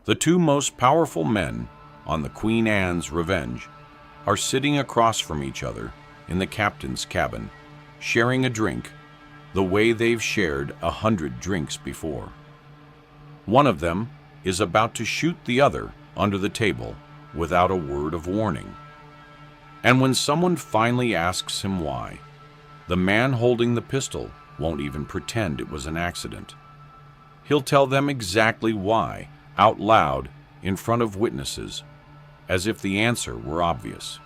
The two most powerful men on the Queen Anne's Revenge are sitting across from each other in the captain's cabin, sharing a drink the way they've shared 100 drinks before. One of them is about to shoot the other under the table without a word of warning. And when someone finally asks him why, the man holding the pistol won't even pretend it was an accident. He'll tell them exactly why, out loud, in front of witnesses, as if the answer were obvious.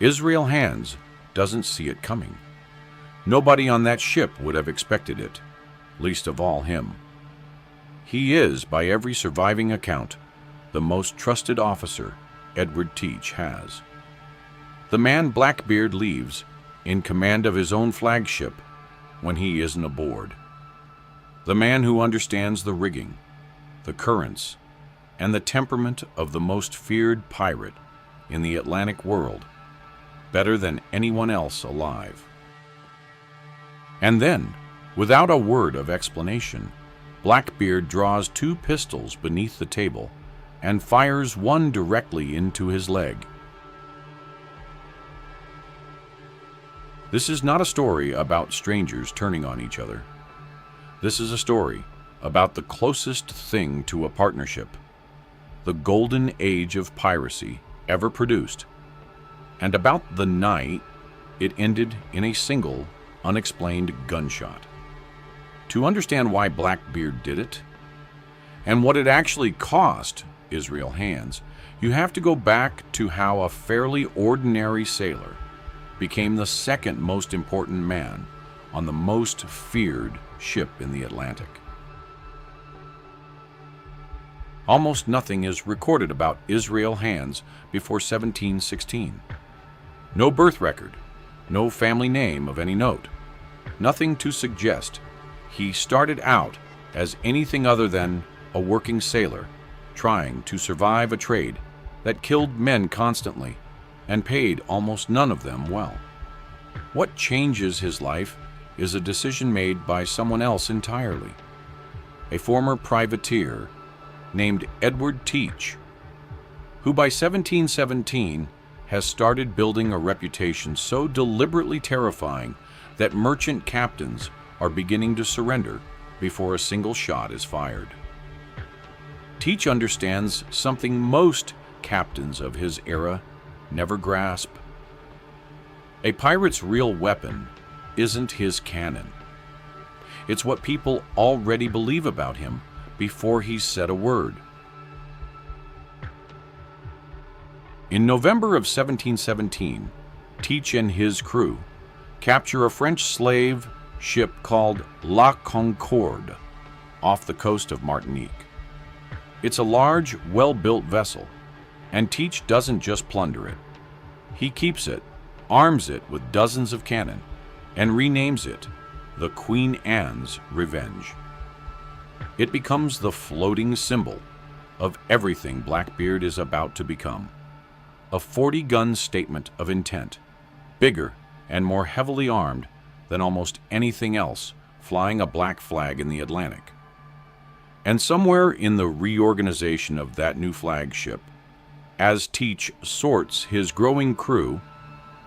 Israel Hands doesn't see it coming. Nobody on that ship would have expected it, least of all him. He is, by every surviving account, the most trusted officer Edward Teach has. The man Blackbeard leaves in command of his own flagship when he isn't aboard. The man who understands the rigging, the currents, and the temperament of the most feared pirate in the Atlantic world better than anyone else alive. And then, without a word of explanation, Blackbeard draws two pistols beneath the table and fires one directly into his leg. This is not a story about strangers turning on each other. This is a story about the closest thing to a partnership, the Golden Age of Piracy ever produced, and about the night it ended in a single, unexplained gunshot. To understand why Blackbeard did it, and what it actually cost Israel Hands, you have to go back to how a fairly ordinary sailor became the second most important man on the most feared ship in the Atlantic. Almost nothing is recorded about Israel Hands before 1716. No birth record, no family name of any note, nothing to suggest he started out as anything other than a working sailor trying to survive a trade that killed men constantly and paid almost none of them well. What changes his life is a decision made by someone else entirely, a former privateer named Edward Teach, who by 1717 has started building a reputation so deliberately terrifying that merchant captains are beginning to surrender before a single shot is fired. Teach understands something most captains of his era never grasp. A pirate's real weapon isn't his cannon. It's what people already believe about him before he's said a word. In November of 1717, Teach and his crew capture a French slave ship called La Concorde off the coast of Martinique. It's a large, well-built vessel, and Teach doesn't just plunder it. He keeps it, arms it with dozens of cannon, and renames it the Queen Anne's Revenge. It becomes the floating symbol of everything Blackbeard is about to become. A 40-gun statement of intent, bigger and more heavily armed than almost anything else flying a black flag in the Atlantic. And somewhere in the reorganization of that new flagship, as Teach sorts his growing crew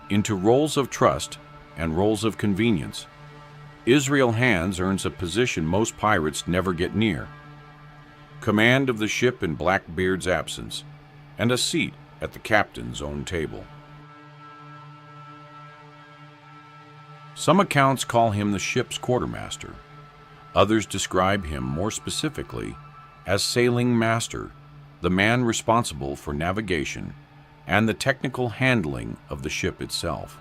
into roles of trust and roles of convenience, Israel Hands earns a position most pirates never get near: command of the ship in Blackbeard's absence, and a seat at the captain's own table. Some accounts call him the ship's quartermaster. Others describe him more specifically as sailing master, the man responsible for navigation and the technical handling of the ship itself.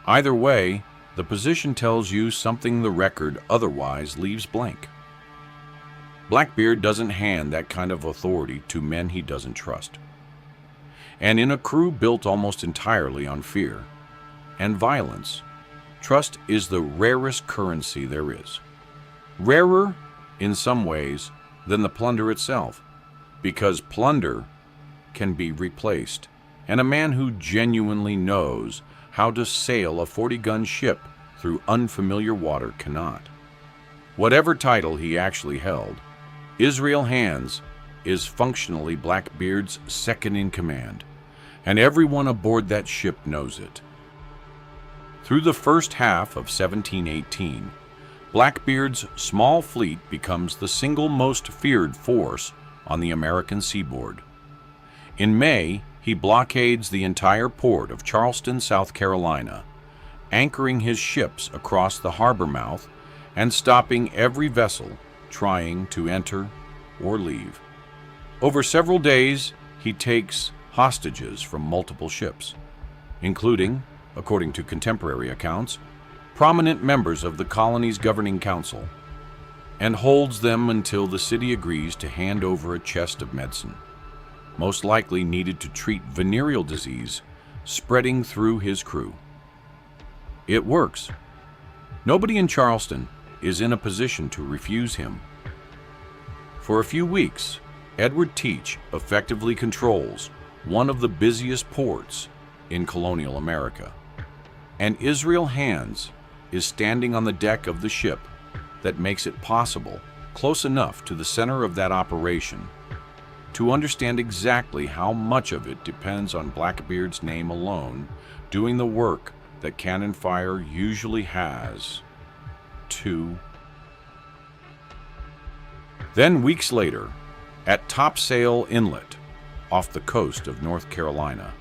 Either way, the position tells you something the record otherwise leaves blank. Blackbeard doesn't hand that kind of authority to men he doesn't trust. And in a crew built almost entirely on fear and violence, trust is the rarest currency there is. Rarer, in some ways, than the plunder itself, because plunder can be replaced, and a man who genuinely knows how to sail a 40-gun ship through unfamiliar water cannot. Whatever title he actually held, Israel Hands is functionally Blackbeard's second-in-command, and everyone aboard that ship knows it. Through the first half of 1718, Blackbeard's small fleet becomes the single most feared force on the American seaboard. In May, he blockades the entire port of Charleston, South Carolina, anchoring his ships across the harbor mouth and stopping every vessel trying to enter or leave. Over several days, he takes hostages from multiple ships, including, according to contemporary accounts, prominent members of the colony's governing council, and holds them until the city agrees to hand over a chest of medicine, most likely needed to treat venereal disease spreading through his crew. It works. Nobody in Charleston is in a position to refuse him. For a few weeks, Edward Teach effectively controls one of the busiest ports in colonial America, and Israel Hands is standing on the deck of the ship that makes it possible, close enough to the center of that operation, to understand exactly how much of it depends on Blackbeard's name alone doing the work that cannon fire usually has to. Then weeks later, at Topsail Inlet, off the coast of North Carolina,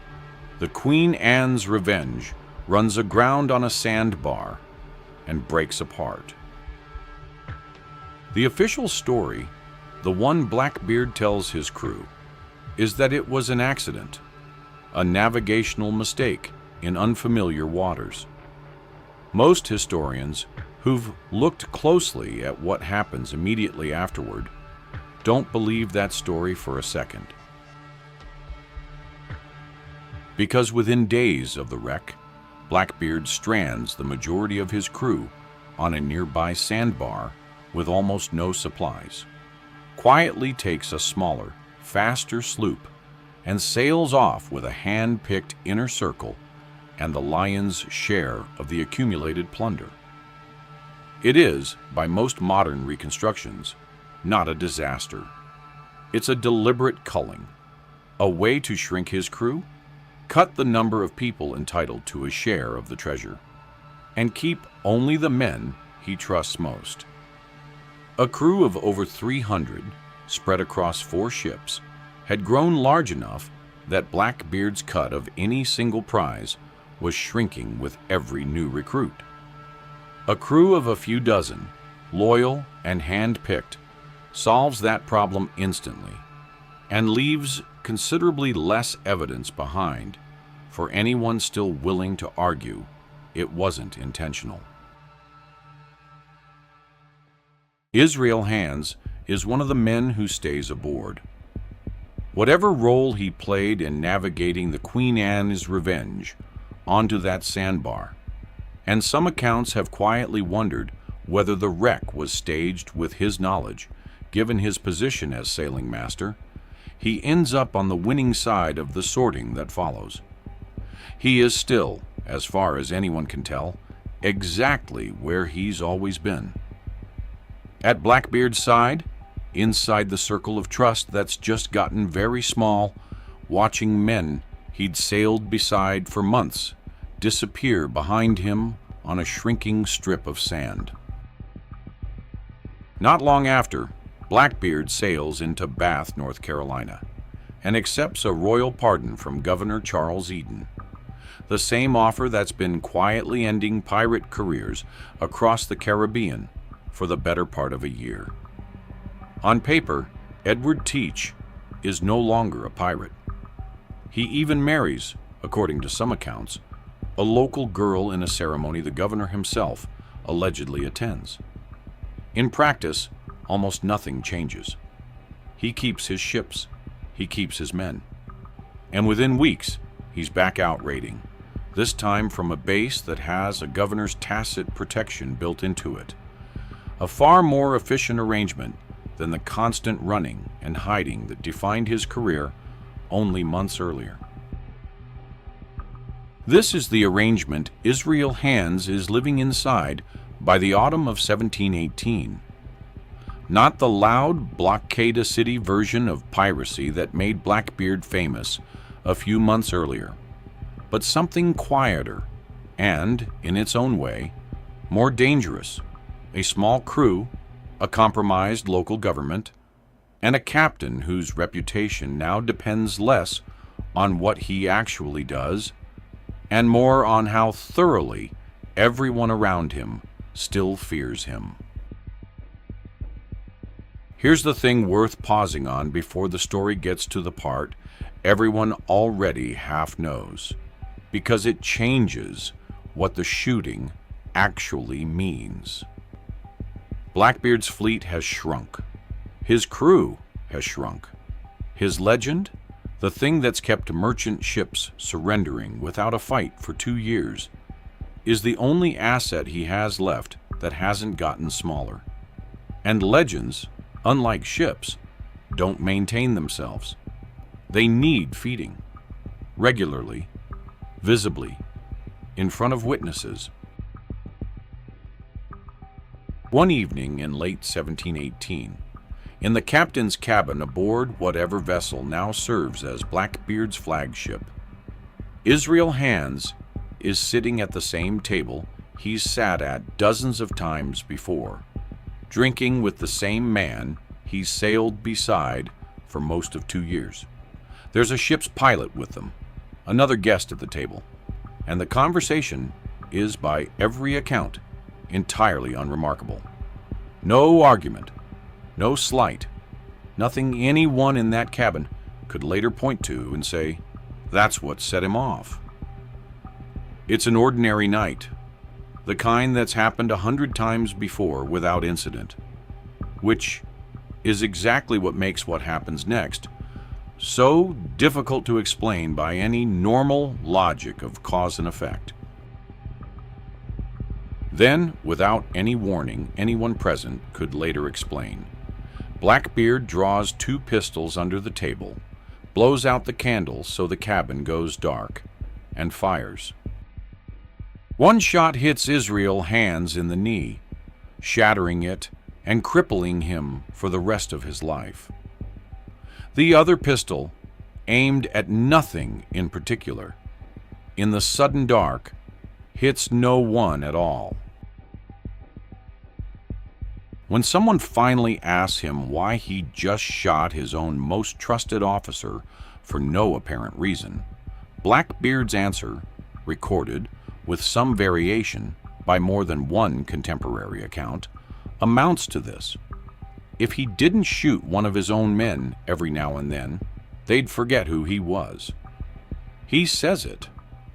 the Queen Anne's Revenge runs aground on a sandbar and breaks apart. The official story, the one Blackbeard tells his crew, is that it was an accident, a navigational mistake in unfamiliar waters. Most historians who've looked closely at what happens immediately afterward don't believe that story for a second. Because within days of the wreck, Blackbeard strands the majority of his crew on a nearby sandbar with almost no supplies, quietly takes a smaller, faster sloop, and sails off with a hand-picked inner circle and the lion's share of the accumulated plunder. It is, by most modern reconstructions, not a disaster. It's a deliberate culling, a way to shrink his crew, cut the number of people entitled to a share of the treasure, and keep only the men he trusts most. A crew of over 300, spread across 4 ships, had grown large enough that Blackbeard's cut of any single prize was shrinking with every new recruit. A crew of a few dozen, loyal and hand-picked, solves that problem instantly and leaves considerably less evidence behind for anyone still willing to argue it wasn't intentional. Israel Hands is one of the men who stays aboard. Whatever role he played in navigating the Queen Anne's Revenge onto that sandbar, and some accounts have quietly wondered whether the wreck was staged with his knowledge, given his position as sailing master, he ends up on the winning side of the sorting that follows. He is still, as far as anyone can tell, exactly where he's always been. At Blackbeard's side, inside the circle of trust that's just gotten very small, watching men he'd sailed beside for months disappear behind him on a shrinking strip of sand. Not long after, Blackbeard sails into Bath, North Carolina, and accepts a royal pardon from Governor Charles Eden, the same offer that's been quietly ending pirate careers across the Caribbean for the better part of a year. On paper, Edward Teach is no longer a pirate. He even marries, according to some accounts, a local girl in a ceremony the governor himself allegedly attends. In practice, almost nothing changes. He keeps his ships, he keeps his men. And within weeks, he's back out raiding, this time from a base that has a governor's tacit protection built into it. A far more efficient arrangement than the constant running and hiding that defined his career only months earlier. This is the arrangement Israel Hands is living inside by the autumn of 1718. Not the loud, blockade a city version of piracy that made Blackbeard famous a few months earlier, but something quieter and, in its own way, more dangerous. A small crew, a compromised local government, and a captain whose reputation now depends less on what he actually does and more on how thoroughly everyone around him still fears him. Here's the thing worth pausing on before the story gets to the part everyone already half knows, because it changes what the shooting actually means. Blackbeard's fleet has shrunk. His crew has shrunk. His legend, the thing that's kept merchant ships surrendering without a fight for 2 years, is the only asset he has left that hasn't gotten smaller. And legends, unlike ships, don't maintain themselves. They need feeding, regularly, visibly, in front of witnesses. One evening in late 1718, in the captain's cabin aboard whatever vessel now serves as Blackbeard's flagship, Israel Hands is sitting at the same table he's sat at dozens of times before, drinking with the same man he's sailed beside for most of 2 years. There's a ship's pilot with them, another guest at the table, and the conversation is, by every account, entirely unremarkable. No argument, no slight, nothing anyone in that cabin could later point to and say, that's what set him off. It's an ordinary night, the kind that's happened 100 times before without incident, which is exactly what makes what happens next so difficult to explain by any normal logic of cause and effect. Then, without any warning anyone present could later explain, Blackbeard draws 2 pistols under the table, blows out the candle so the cabin goes dark, and fires. One shot hits Israel Hands in the knee, shattering it and crippling him for the rest of his life. The other pistol, aimed at nothing in particular, in the sudden dark, hits no one at all. When someone finally asks him why he just shot his own most trusted officer for no apparent reason, Blackbeard's answer, recorded with some variation by more than one contemporary account, amounts to this: if he didn't shoot one of his own men every now and then, they'd forget who he was. He says it,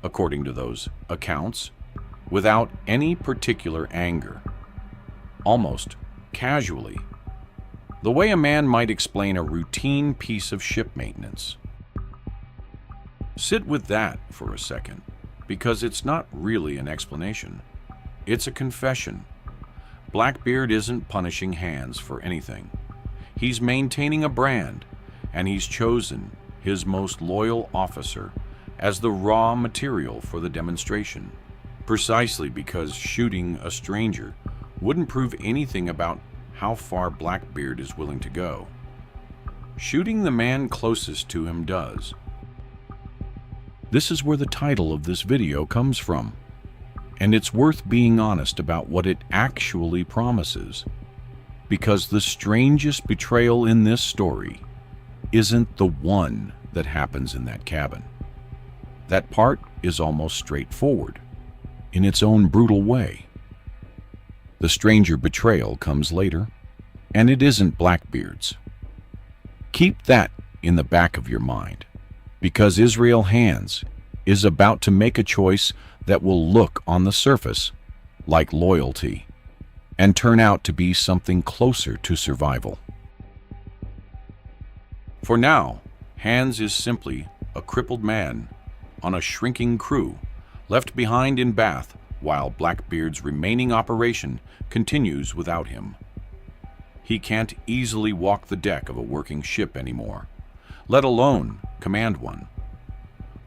according to those accounts, without any particular anger, almost casually, the way a man might explain a routine piece of ship maintenance. Sit with that for a second, because it's not really an explanation. It's a confession. Blackbeard isn't punishing Hands for anything. He's maintaining a brand, and he's chosen his most loyal officer as the raw material for the demonstration, precisely because shooting a stranger wouldn't prove anything about how far Blackbeard is willing to go. Shooting the man closest to him does. This is where the title of this video comes from, and it's worth being honest about what it actually promises, because the strangest betrayal in this story isn't the one that happens in that cabin. That part is almost straightforward, in its own brutal way. The stranger betrayal comes later, and it isn't Blackbeard's. Keep that in the back of your mind, because Israel Hands is about to make a choice that will look on the surface like loyalty and turn out to be something closer to survival. For now, Hands is simply a crippled man on a shrinking crew left behind in Bath while Blackbeard's remaining operation continues without him. He can't easily walk the deck of a working ship anymore, let alone command one.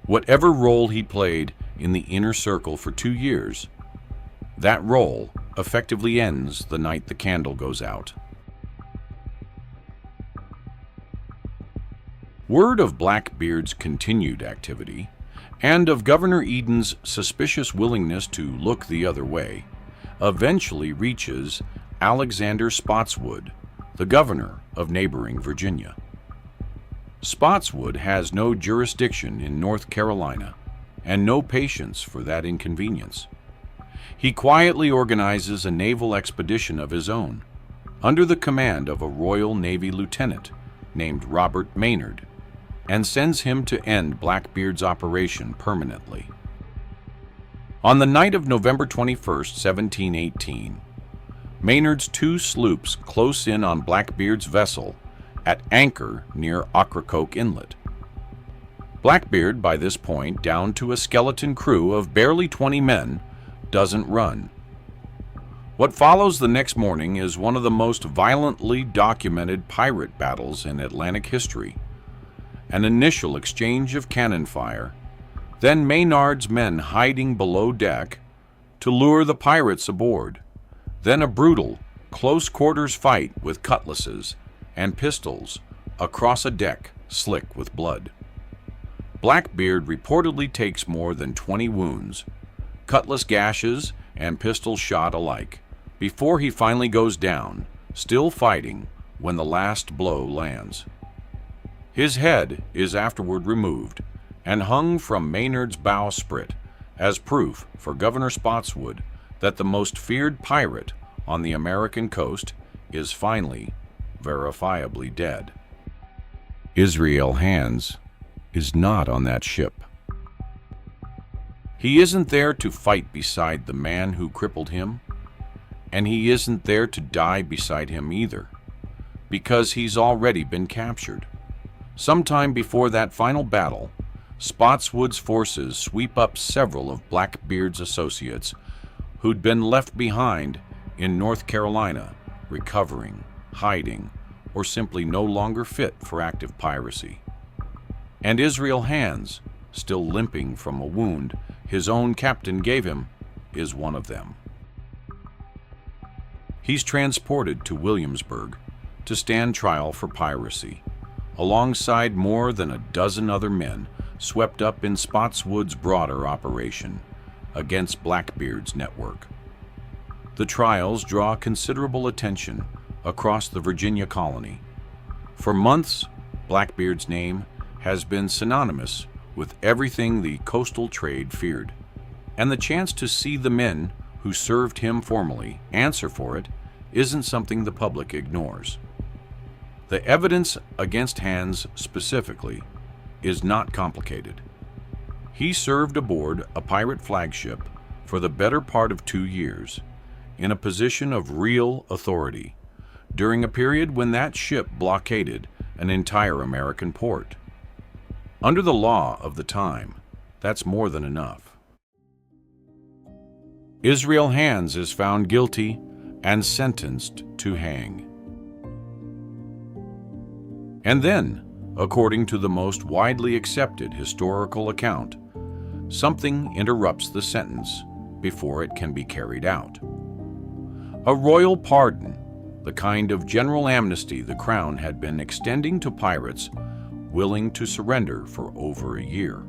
Whatever role he played in the inner circle for 2 years, that role effectively ends the night the candle goes out. Word of Blackbeard's continued activity, and of Governor Eden's suspicious willingness to look the other way, eventually reaches Alexander Spotswood, the governor of neighboring Virginia. Spotswood has no jurisdiction in North Carolina and no patience for that inconvenience. He quietly organizes a naval expedition of his own, under the command of a Royal Navy lieutenant named Robert Maynard, and sends him to end Blackbeard's operation permanently. On the night of November 21st, 1718, Maynard's two sloops close in on Blackbeard's vessel at anchor near Ocracoke Inlet. Blackbeard, by this point down to a skeleton crew of barely 20 men, doesn't run. What follows the next morning is one of the most violently documented pirate battles in Atlantic history. An initial exchange of cannon fire, then Maynard's men hiding below deck to lure the pirates aboard, then a brutal, close-quarters fight with cutlasses and pistols across a deck slick with blood. Blackbeard reportedly takes more than 20 wounds, cutlass gashes and pistol shot alike, before he finally goes down, still fighting when the last blow lands. His head is afterward removed and hung from Maynard's bowsprit as proof for Governor Spotswood that the most feared pirate on the American coast is finally, verifiably dead. Israel Hands is not on that ship. He isn't there to fight beside the man who crippled him, and he isn't there to die beside him either, because he's already been captured. Sometime before that final battle, Spotswood's forces sweep up several of Blackbeard's associates who'd been left behind in North Carolina, recovering, hiding, or simply no longer fit for active piracy. And Israel Hands, still limping from a wound his own captain gave him, is one of them. He's transported to Williamsburg to stand trial for piracy, alongside more than a dozen other men swept up in Spotswood's broader operation against Blackbeard's network. The trials draw considerable attention across the Virginia colony. For months, Blackbeard's name has been synonymous with everything the coastal trade feared, and the chance to see the men who served him formally answer for it isn't something the public ignores. The evidence against Hands specifically is not complicated. He served aboard a pirate flagship for the better part of 2 years, in a position of real authority, during a period when that ship blockaded an entire American port. Under the law of the time, that's more than enough. Israel Hands is found guilty and sentenced to hang. And then, according to the most widely accepted historical account, something interrupts the sentence before it can be carried out. A royal pardon, the kind of general amnesty the Crown had been extending to pirates willing to surrender for over a year,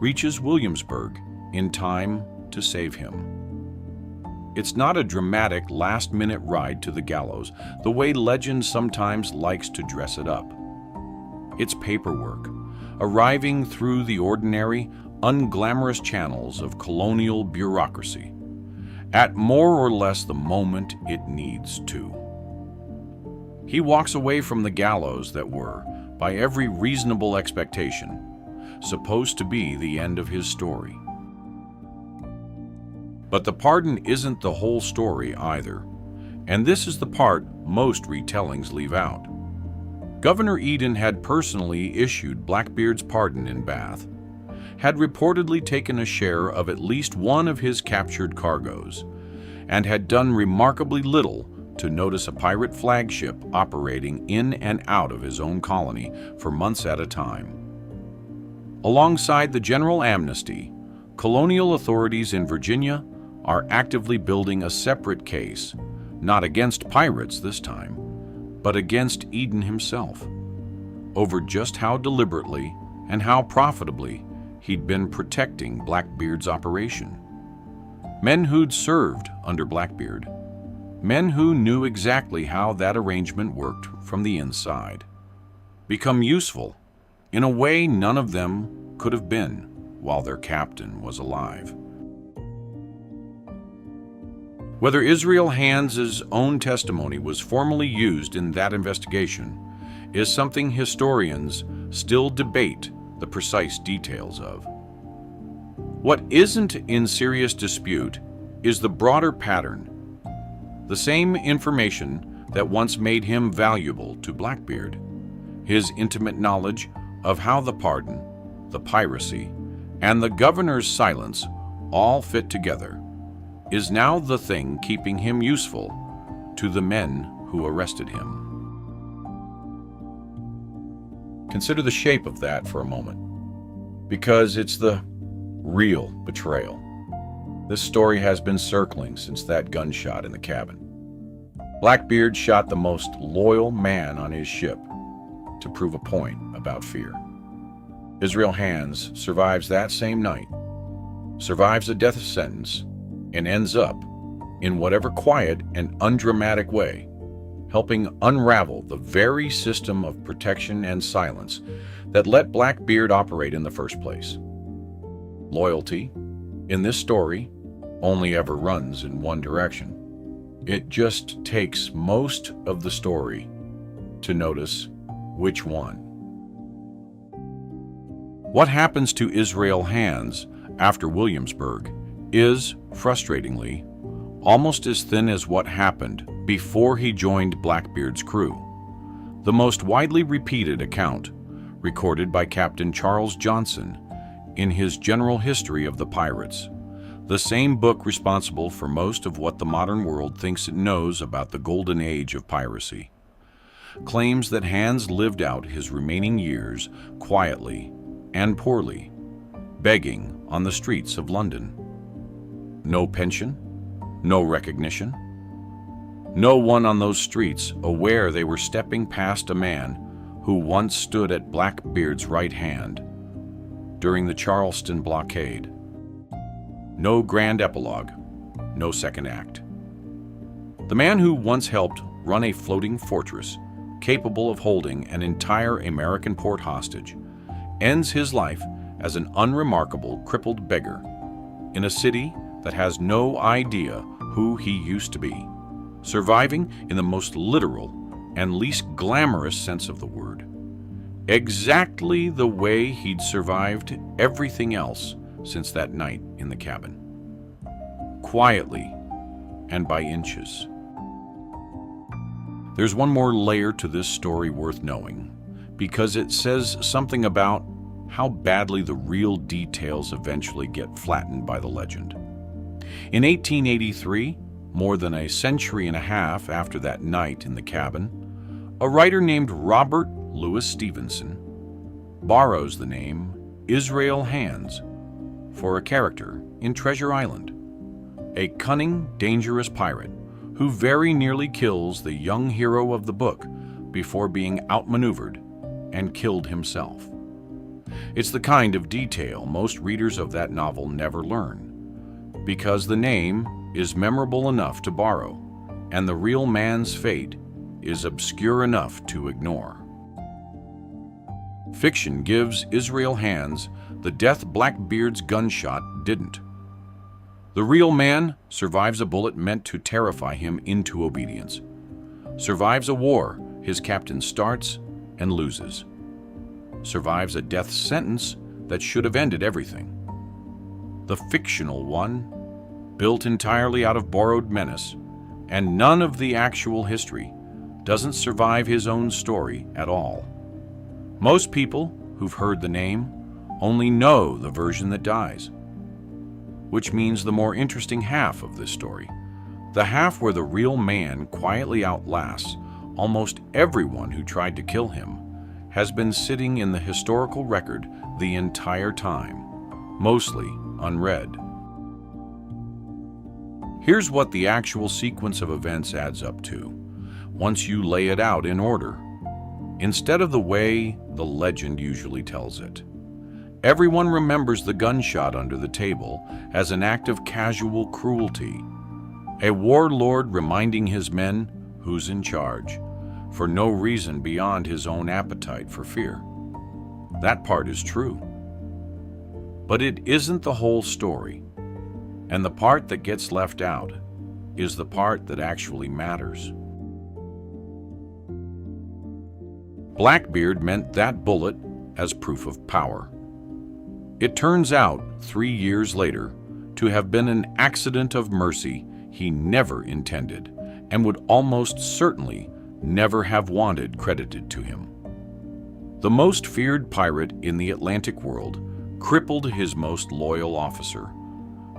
reaches Williamsburg in time to save him. It's not a dramatic last-minute ride to the gallows, the way legend sometimes likes to dress it up. It's paperwork, arriving through the ordinary, unglamorous channels of colonial bureaucracy, at more or less the moment it needs to. He walks away from the gallows that were, by every reasonable expectation, supposed to be the end of his story. But the pardon isn't the whole story either, and this is the part most retellings leave out. Governor Eden had personally issued Blackbeard's pardon in Bath, had reportedly taken a share of at least one of his captured cargoes, and had done remarkably little to notice a pirate flagship operating in and out of his own colony for months at a time. Alongside the general amnesty, colonial authorities in Virginia are actively building a separate case, not against pirates this time, but against Eden himself. over just how deliberately and how profitably he'd been protecting Blackbeard's operation. Men who'd served under Blackbeard, men who knew exactly how that arrangement worked from the inside, become useful in a way none of them could have been while their captain was alive. Whether Israel Hands' own testimony was formally used in that investigation is something historians still debate the precise details of. What isn't in serious dispute is the broader pattern. The same information that once made him valuable to Blackbeard, his intimate knowledge of how the pardon, the piracy, and the governor's silence all fit together, is now the thing keeping him useful to the men who arrested him. Consider the shape of that for a moment, because it's the real betrayal. This story has been circling since that gunshot in the cabin. Blackbeard shot the most loyal man on his ship to prove a point about fear. Israel Hands survives that same night, survives a death sentence, and ends up, in whatever quiet and undramatic way, helping unravel the very system of protection and silence that let Blackbeard operate in the first place. Loyalty, in this story, only ever runs in one direction. It just takes most of the story to notice which one. What happens to Israel Hands after Williamsburg is, frustratingly, almost as thin as what happened before he joined Blackbeard's crew. The most widely repeated account, recorded by Captain Charles Johnson in his General History of the Pirates, the same book responsible for most of what the modern world thinks it knows about the Golden Age of Piracy, claims that Hands lived out his remaining years quietly and poorly, begging on the streets of London. No pension, no recognition, no one on those streets aware they were stepping past a man who once stood at Blackbeard's right hand during the Charleston blockade. No grand epilogue, no second act. The man who once helped run a floating fortress capable of holding an entire American port hostage ends his life as an unremarkable crippled beggar in a city that has no idea who he used to be, surviving in the most literal and least glamorous sense of the word, exactly the way he'd survived everything else since that night in the cabin. Quietly and by inches. There's one more layer to this story worth knowing, because it says something about how badly the real details eventually get flattened by the legend. In 1883, more than a century and a half after that night in the cabin, a writer named Robert Louis Stevenson borrows the name Israel Hands for a character in Treasure Island, a cunning, dangerous pirate who very nearly kills the young hero of the book before being outmaneuvered and killed himself. It's the kind of detail most readers of that novel never learn, because the name is memorable enough to borrow, and the real man's fate is obscure enough to ignore. Fiction gives Israel Hands the death Blackbeard's gunshot didn't. The real man survives a bullet meant to terrify him into obedience, survives a war his captain starts and loses, survives a death sentence that should have ended everything. The fictional one, built entirely out of borrowed menace, and none of the actual history, doesn't survive his own story at all. Most people who've heard the name only know the version that dies, which means the more interesting half of this story, the half where the real man quietly outlasts almost everyone who tried to kill him, has been sitting in the historical record the entire time, mostly unread. Here's what the actual sequence of events adds up to, once you lay it out in order. instead of the way the legend usually tells it. Everyone remembers the gunshot under the table as an act of casual cruelty, a warlord reminding his men who's in charge, for no reason beyond his own appetite for fear. That part is true. But it isn't the whole story, and the part that gets left out is the part that actually matters. Blackbeard meant that bullet as proof of power. It turns out, 3 years later, to have been an accident of mercy he never intended and would almost certainly never have wanted credited to him. The most feared pirate in the Atlantic world crippled his most loyal officer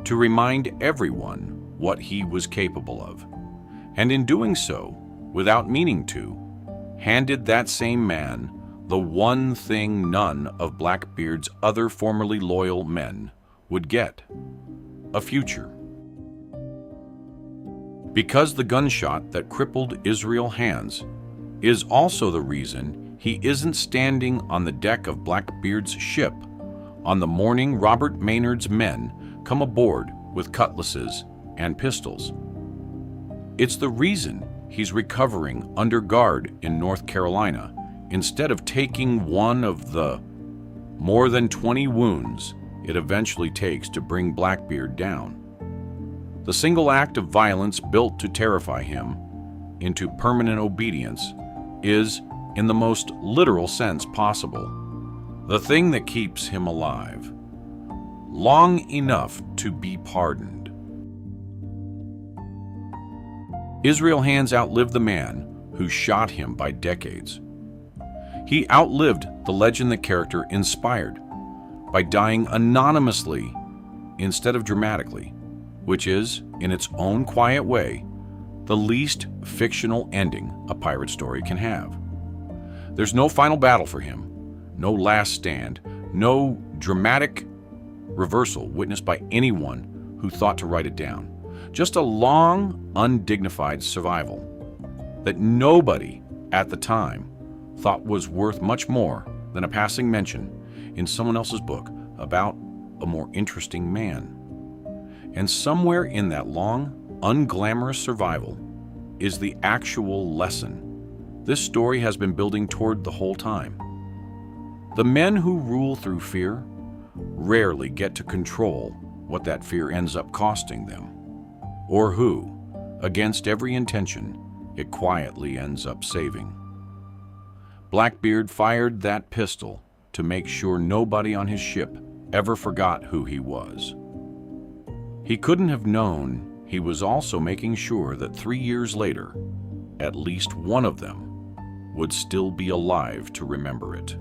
to remind everyone what he was capable of, and in doing so, without meaning to, handed that same man the one thing none of Blackbeard's other formerly loyal men would get: a future. Because the gunshot that crippled Israel Hands is also the reason he isn't standing on the deck of Blackbeard's ship on the morning Robert Maynard's men come aboard with cutlasses and pistols. It's the reason he's recovering under guard in North Carolina instead of taking one of the more than 20 wounds it eventually takes to bring Blackbeard down. The single act of violence built to terrify him into permanent obedience is, in the most literal sense possible, the thing that keeps him alive, long enough to be pardoned. Israel Hands outlived the man who shot him by decades. He outlived the legend the character inspired by dying anonymously instead of dramatically, which is, in its own quiet way, the least fictional ending a pirate story can have. There's no final battle for him, no last stand, no dramatic reversal witnessed by anyone who thought to write it down. Just a long, undignified survival that nobody at the time thought was worth much more than a passing mention in someone else's book about a more interesting man. And somewhere in that long, unglamorous survival is the actual lesson this story has been building toward the whole time. The men who rule through fear rarely get to control what that fear ends up costing them, or who, against every intention, it quietly ends up saving. Blackbeard fired that pistol to make sure nobody on his ship ever forgot who he was. He couldn't have known he was also making sure that 3 years later, at least one of them would still be alive to remember it.